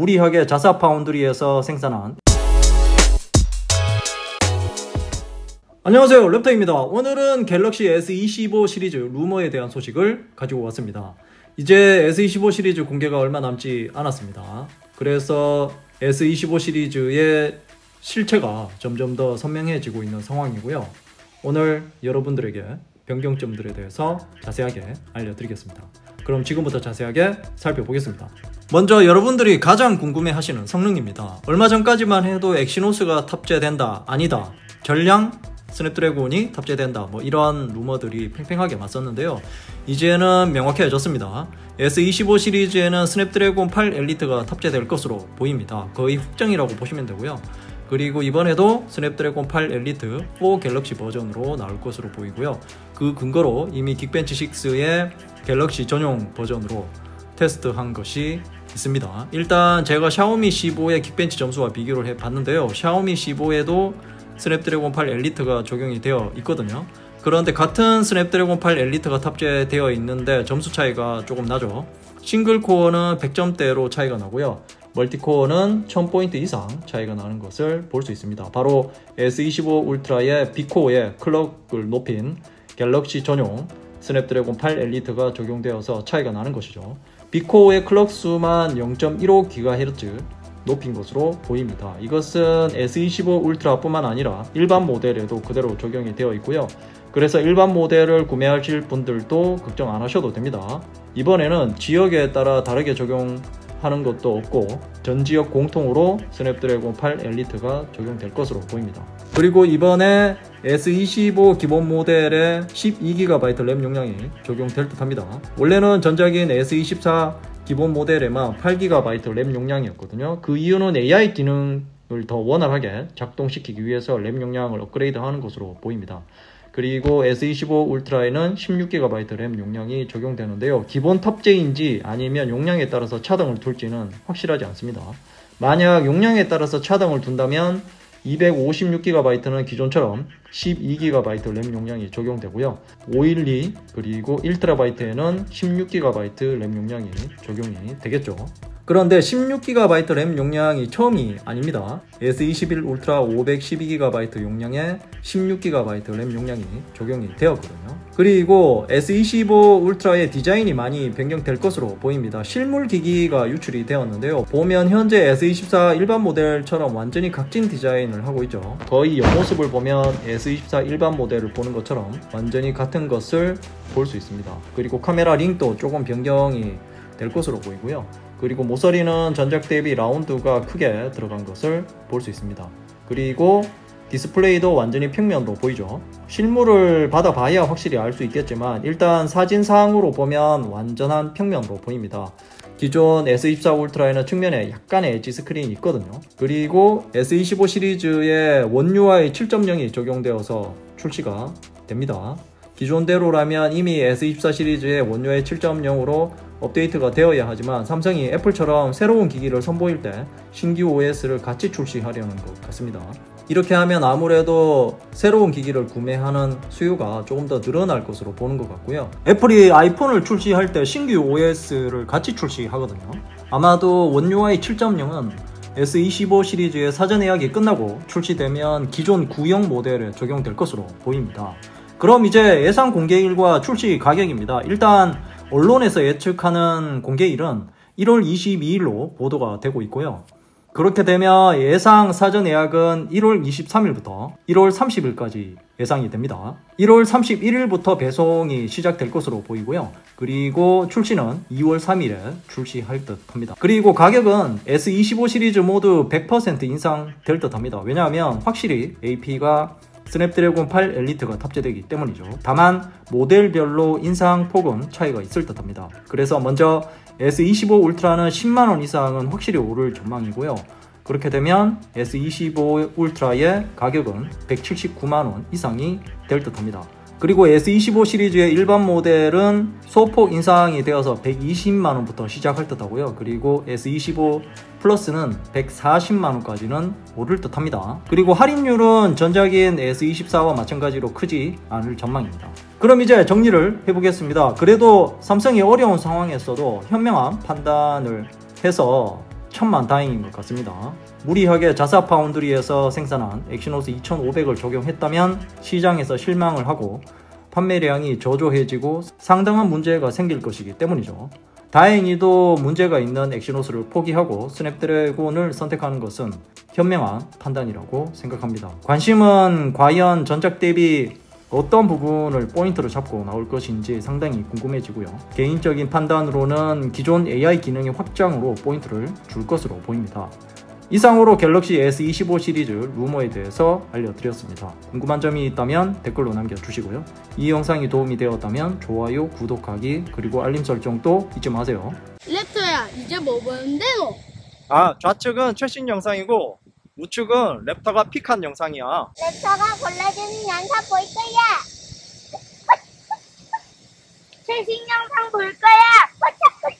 무리하게 자사 파운드리에서 생산한 안녕하세요, 랩터입니다. 오늘은 갤럭시 S25 시리즈 루머에 대한 소식을 가지고 왔습니다. 이제 S25 시리즈 공개가 얼마 남지 않았습니다. 그래서 S25 시리즈의 실체가 점점 더 선명해지고 있는 상황이고요. 오늘 여러분들에게 변경점들에 대해서 자세하게 알려드리겠습니다. 그럼 지금부터 자세하게 살펴보겠습니다. 먼저 여러분들이 가장 궁금해하시는 성능입니다. 얼마 전까지만 해도 엑시노스가 탑재된다, 아니다, 전량 스냅드래곤이 탑재된다, 이런 루머들이 팽팽하게 맞섰는데요. 이제는 명확해졌습니다. S25 시리즈에는 스냅드래곤 8 엘리트가 탑재될 것으로 보입니다. 거의 확정이라고 보시면 되고요. 그리고 이번에도 스냅드래곤 8 엘리트 4 갤럭시 버전으로 나올 것으로 보이고요. 그 근거로 이미 긱벤치 6의 갤럭시 전용 버전으로 테스트한 것이 있습니다. 일단 제가 샤오미 C5의 긱벤치 점수와 비교를 해봤는데요. 샤오미 C5에도 스냅드래곤 8 엘리트가 적용이 되어 있거든요. 그런데 같은 스냅드래곤 8 엘리트가 탑재되어 있는데 점수 차이가 조금 나죠. 싱글코어는 100점대로 차이가 나고요. 멀티코어는 1000포인트 이상 차이가 나는 것을 볼 수 있습니다. 바로 S25 울트라의 B코어의 클럭을 높인 갤럭시 전용 스냅드래곤 8 엘리트가 적용되어서 차이가 나는 것이죠. B코어의 클럭 수만 0.15GHz 높인 것으로 보입니다. 이것은 S25 울트라 뿐만 아니라 일반 모델에도 그대로 적용이 되어 있고요. 그래서 일반 모델을 구매하실 분들도 걱정 안 하셔도 됩니다. 이번에는 지역에 따라 다르게 적용하는 것도 없고 전 지역 공통으로 스냅드래곤 8 엘리트가 적용될 것으로 보입니다. 그리고 이번에 S25 기본 모델에 12GB 램 용량이 적용될 듯 합니다. 원래는 전작인 S24 기본 모델에만 8GB 램 용량이었거든요. 그 이유는 AI 기능을 더 원활하게 작동시키기 위해서 램 용량을 업그레이드 하는 것으로 보입니다. 그리고 S25 울트라에는 16GB 램 용량이 적용되는데요. 기본 탑재인지 아니면 용량에 따라서 차등을 둘지는 확실하지 않습니다. 만약 용량에 따라서 차등을 둔다면 256GB는 기존처럼 12GB 램 용량이 적용되고요. 512 그리고 1TB에는 16GB 램 용량이 적용이 되겠죠. 그런데 16GB 램 용량이 처음이 아닙니다. S21 울트라 512GB 용량에 16GB 램 용량이 적용이 되었거든요. 그리고 S25 울트라의 디자인이 많이 변경될 것으로 보입니다. 실물 기기가 유출이 되었는데요. 보면 현재 S24 일반 모델처럼 완전히 각진 디자인을 하고 있죠. 거의 옆모습을 보면 S24 일반 모델을 보는 것처럼 완전히 같은 것을 볼 수 있습니다. 그리고 카메라 링도 조금 변경이 될 것으로 보이고요. 그리고 모서리는 전작 대비 라운드가 크게 들어간 것을 볼 수 있습니다. 그리고 디스플레이도 완전히 평면으로 보이죠. 실물을 받아봐야 확실히 알 수 있겠지만 일단 사진상으로 보면 완전한 평면으로 보입니다. 기존 S24 울트라에는 측면에 약간의 엣지 스크린이 있거든요. 그리고 S25 시리즈에 원 UI 7.0이 적용되어서 출시가 됩니다. 기존대로라면 이미 S24 시리즈의 원 UI 7.0으로 업데이트가 되어야 하지만 삼성이 애플처럼 새로운 기기를 선보일 때 신규 OS를 같이 출시하려는 것 같습니다. 이렇게 하면 아무래도 새로운 기기를 구매하는 수요가 조금 더 늘어날 것으로 보는 것 같고요. 애플이 아이폰을 출시할 때 신규 OS를 같이 출시하거든요. 아마도 원 UI 7.0은 S25 시리즈의 사전 예약이 끝나고 출시되면 기존 구형 모델에 적용될 것으로 보입니다. 그럼 이제 예상 공개일과 출시 가격입니다. 일단 언론에서 예측하는 공개일은 1월 22일로 보도가 되고 있고요. 그렇게 되면 예상 사전 예약은 1월 23일부터 1월 30일까지 예상이 됩니다. 1월 31일부터 배송이 시작될 것으로 보이고요. 그리고 출시는 2월 3일에 출시할 듯 합니다. 그리고 가격은 S25 시리즈 모두 100% 인상될 듯 합니다. 왜냐하면 확실히 AP가 스냅드래곤 8 엘리트가 탑재되기 때문이죠. 다만 모델별로 인상폭은 차이가 있을 듯 합니다. 그래서 먼저 S25 울트라는 10만원 이상은 확실히 오를 전망이고요. 그렇게 되면 S25 울트라의 가격은 179만원 이상이 될 듯 합니다. 그리고 S25 시리즈의 일반 모델은 소폭 인상이 되어서 120만원부터 시작할 듯 하고요. 그리고 S25 플러스는 140만원까지는 오를 듯 합니다. 그리고 할인율은 전작인 S24와 마찬가지로 크지 않을 전망입니다. 그럼 이제 정리를 해보겠습니다. 그래도 삼성이 어려운 상황에서도 현명한 판단을 해서 천만다행인 것 같습니다. 무리하게 자사 파운드리에서 생산한 엑시노스 2500을 적용했다면 시장에서 실망을 하고 판매량이 저조해지고 상당한 문제가 생길 것이기 때문이죠. 다행히도 문제가 있는 엑시노스를 포기하고 스냅드래곤을 선택하는 것은 현명한 판단이라고 생각합니다. 관심은 과연 전작 대비 어떤 부분을 포인트로 잡고 나올 것인지 상당히 궁금해지고요. 개인적인 판단으로는 기존 AI 기능의 확장으로 포인트를 줄 것으로 보입니다. 이상으로 갤럭시 S25 시리즈 루머에 대해서 알려드렸습니다. 궁금한 점이 있다면 댓글로 남겨주시고요. 이 영상이 도움이 되었다면 좋아요, 구독하기, 그리고 알림 설정도 잊지 마세요. 랩터야, 이제 뭐 보는데 너? 좌측은 최신 영상이고 우측은 랩터가 픽한 영상이야. 랩터가 골라주는 영상 볼 거야. 최신 영상 볼 거야.